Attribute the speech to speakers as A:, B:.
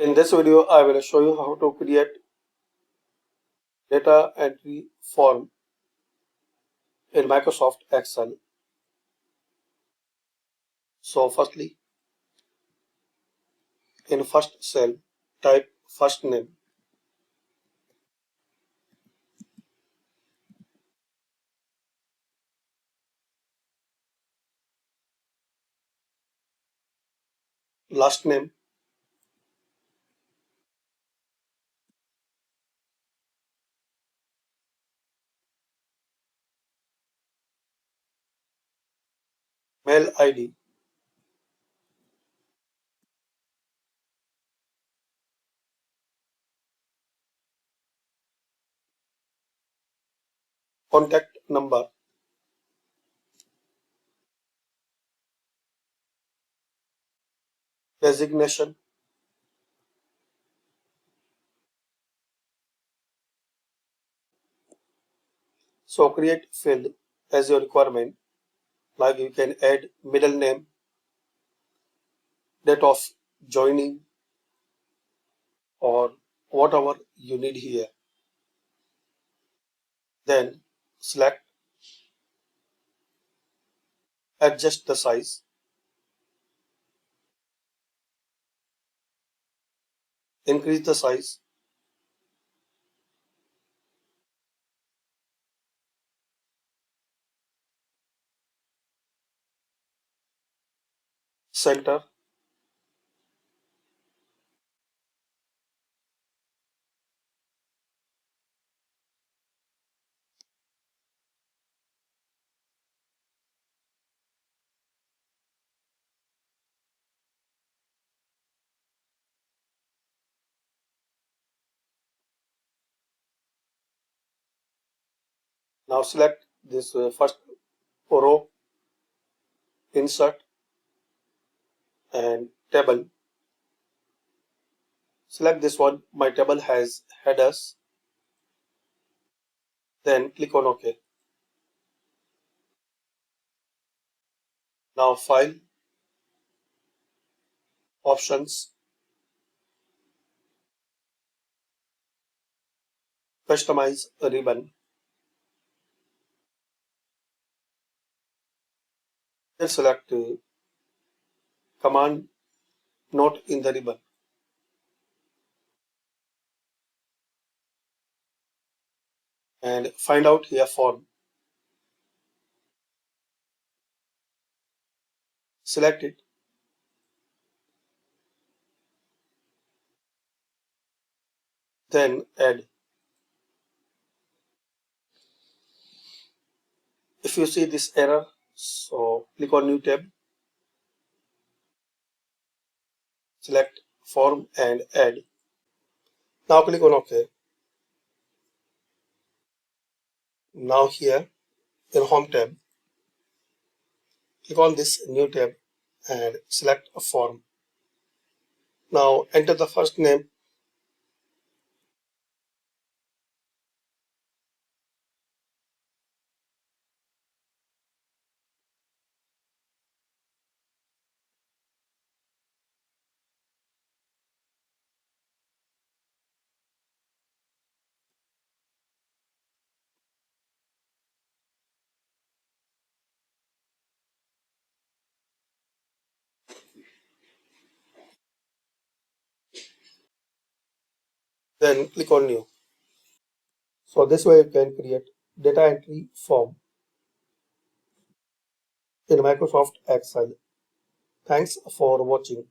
A: In this video, I will show you how to create data entry form in Microsoft Excel. So firstly, in first cell, type first name. Last name, mail ID, contact number, designation, so create field as your requirement, like you can add middle name, date of joining, or whatever you need here. Then select adjust the size, increase the size, center, now select this first row, insert and table. Select this one, my table has headers, then click on OK. Now File, Options, Customize a ribbon. Then select Command Note in the ribbon. And find out here form. Select it. Then add. If you see this error, so click on New tab, select Form and Add. Now click on OK. Now here in Home tab, click on this New tab and select a form. Now enter the first name, then click on New. So this way you can create data entry form in Microsoft Excel. Thanks for watching.